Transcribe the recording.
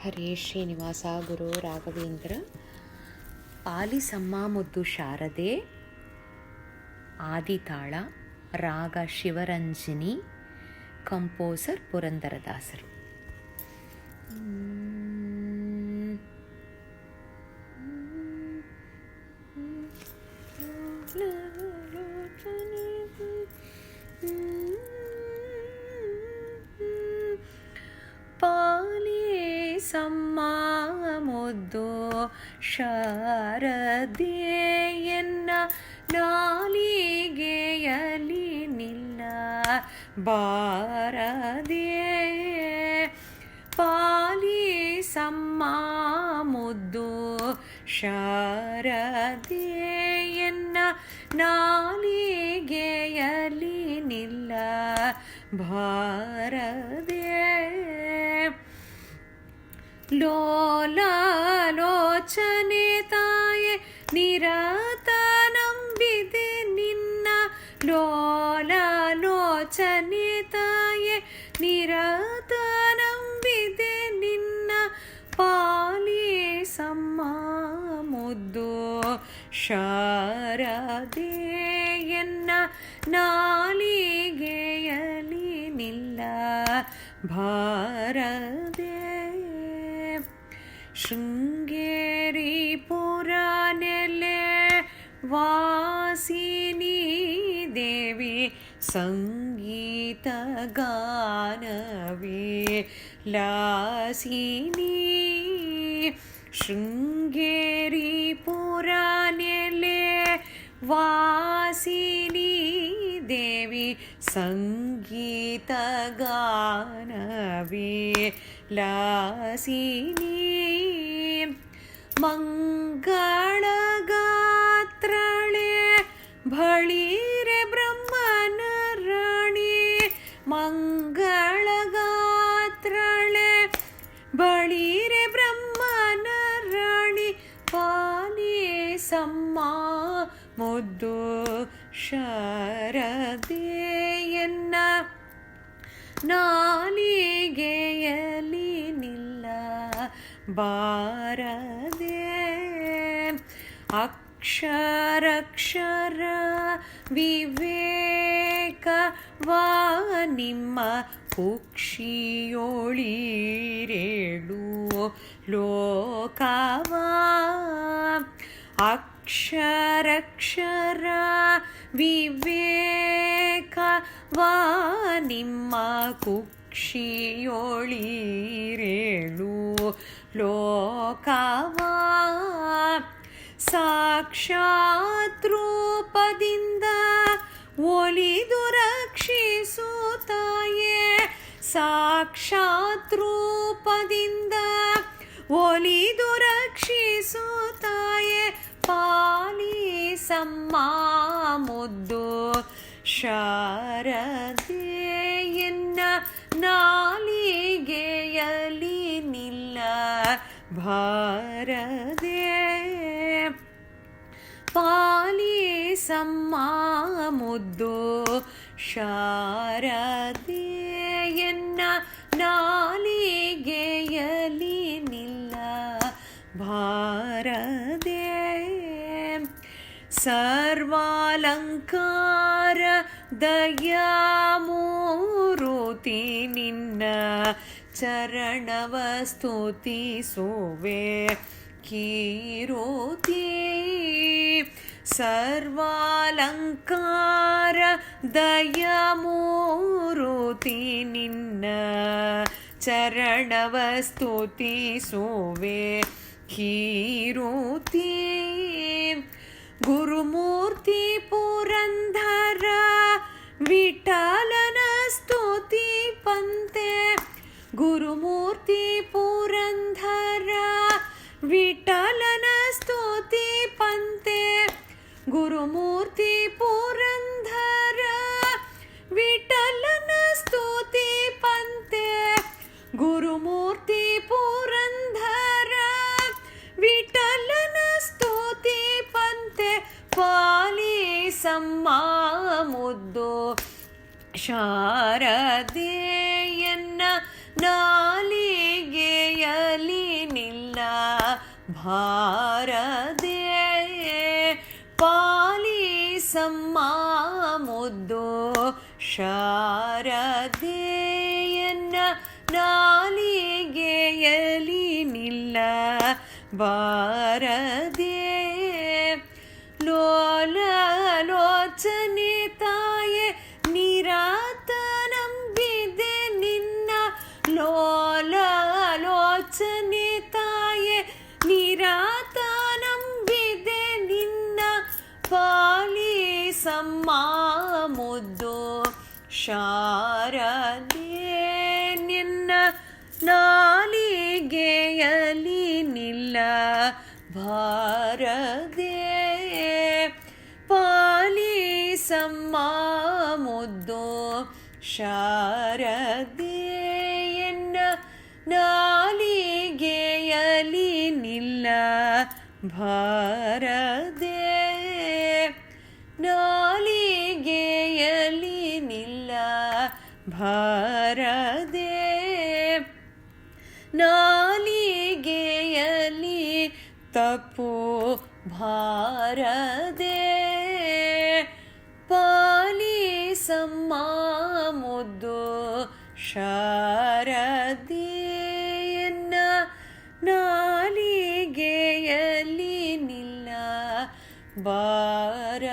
ಹರೇ ಶ್ರೀನಿವಾಸ ಗುರು ರಾಘವೇಂದ್ರ. ಪಾಲಿಸಮ್ಮ ಮುದ್ದು ಶಾರದೆ. ಆದಿತಾಳ, ರಾಗ ಶಿವರಂಜನಿ, ಕಂಪೋಸರ್ ಪುರಂದರದಾಸರು. ಪಾಲಿಸಮ್ಮ ಮುದ್ದು ಶಾರದೆಯನ್ನ ನಾಲಿಗೆಯಲಿ ನಿಲ್ಲ ಬಾರದೆ. ಪಾಲಿಸಮ್ಮ ಮುದ್ದು ಶಾರದೆಯನ್ನ ನಾಲಿಗೆಯಲಿ ನಿಲ್ಲ ಬಾರದೆ. ಲೋಲಾಲೋಚನೆ ತಾಯೆ ನಿರತ ನಂಬಿದೆ ನಿನ್ನ. ಲೋಲಾಲೋಚನೆ ತಾಯೆ ನಿರತ ನಂಬಿದೆ ನಿನ್ನ. ಪಾಲಿಸಮ್ಮ ಮುದ್ದು ಶಾರದೆಯನ್ನ ನಾಲಿಗೆಯಲಿ ನಿಲ್ಲ ಬಾರದೆ. ಶೃಂಗೇರಿ ಪುರ ನೆಲೆ ವಾಸಿನಿ ದೇವಿ ಸಂಗೀತ ಗಾನವೇ ಲಾಸಿನಿ. ಶೃಂಗೇರಿ ಪುರ ನೆಲೆ ವಾಸಿನಿ ದೇವಿ ಸಂಗೀತ ಗಾನವೇ ಲಾಸಿನಿ. ಮಂಗಳಗಾತ್ರಳೆ ಬಳಿರೆ ಬ್ರಹ್ಮನ ರಾಣಿ. ಮಂಗಳಗಾತ್ರಳೆ ಬಳಿರೆ ಬ್ರಹ್ಮನ ರಾಣಿ. ಪಾಲಿಸಮ್ಮ ಮುದ್ದು ಶಾರದೆಯನ್ನ ನಾಲಿಗೆಯಲಿ ನಿಲ್ಲ ಬಾರದೆ. ಅಕ್ಷರಕ್ಷರ ವಿವೇಕವಾ ನಿಮ್ಮ ಕುಕ್ಷಿಯೊಳಿರೇಳು ಲೋಕವಾ. ಅಕ್ಷರಕ್ಷರ ವಿವೇಕವಾ ನಿಮ್ಮ ಕುಕ್ಷಿಯೊಳಿರೇಳು ಲೋಕವಾ. ಸಾಕ್ಷಾತ್ ರೂಪದಿಂದ ಒಲಿದು ರಕ್ಷಿಸುತ್ತಾಯೆ. ಸಾಕ್ಷಾತ್ ರೂಪದಿಂದ ಒಲಿದು ರಕ್ಷಿಸುತ್ತಾಯೆ. ಪಾಲಿಸಮ್ಮ ಮುದ್ದು ಶಾರದೆಯನ್ನ ನಾಲಿಗೆಯಲಿ ನಿಲ್ಲ ಬಾರದೆ. ಪಾಲಿಸಮ್ಮ ಮುದ್ದು ಶಾರದೆಯನ್ನ ನಾಲಿಗೆಯಲಿ ನಿಲ್ಲ ಬಾರದೆ. ಸರ್ವಾಲಂಕಾರ ದಯಾಮೂರುತಿ ನಿನ್ನ ಚರಣವ ಸ್ತುತಿಸುವೆ ಕೀರುತಿ. ಸರ್ವಾಲಂಕಾರ ದಯಾಮೂರುತಿ ನಿನ್ನ ಚರಣವ ಸ್ತುತಿಸುವೆ ಕೀರುತಿ. ಗುರುಮೂರ್ತಿ ಪುರಂದರ ವಿಠಲನ ಸ್ತುತಿ ಪಂತೆ. ಗುರುಮೂರ್ತಿ ಪುರಂದರ ವಿಠಲನ ಸ್ತುತಿ ಪಂತೆ. ಗುರುಮೂರ್ತಿ ಪುರಂದರ ವಿಠಲನ ಸ್ತುತಿ ಪಂತೆ. ಗುರುಮೂರ್ತಿ ಪುರಂದರ ವಿಠಲನ ಸ್ತುತಿ ಪಂತೆ. ಪಾಲಿಸಮ್ಮ ಮುದ್ದು ಶಾರದೆಯನ್ನ ನಾಲಿಗೆಯಲಿ ಬಾರದೆ ಪಾಲಿಸಮ್ಮ ಮುದ್ದು ಶಾರದೆಯನ್ನ ನಾಲಿಗೆಯಲಿ ನಿಲ್ಲ ಬಾರದೆ ಲೋಲ ಲೋಚನೆ ತಾಯೆ ನಿರಾತ ನಂಬಿದೆ ನಿನ್ನ ಲೋಲ ಲೋಚನೆ ತಾಯೆ ನಿರಾತ ನಂಬಿದೆ ನಿನ್ನ ಪಾಲಿಸಮ್ಮ ಮುದ್ದು ಶಾರದೆ ನಿನ್ನ ನಾಲಿಗೆಯಲಿ ನಿಲ್ಲ ಬಾರದೆ ಪಾಲಿಸಮ್ಮ ಮುದ್ದು ಶಾರದೆಯನ್ನ ನಾಲಿಗೆಯಲಿ ನಿಲ್ಲ ಬಾರದೆ ನಾಲಿಗೆಯಲಿ ನಿಲ್ಲ ಬಾರದೆ ನಾಲಿಗೆಯಲಿ ತಪ್ಪು ಬಾರದೆ ಪಾಲಿಸಮ್ಮ ಮುದ್ದು ಶಾರದೆಯನ್ನ ನಾಲಿಗೆಯಲಿ ನಿಲ್ಲ ಬಾರ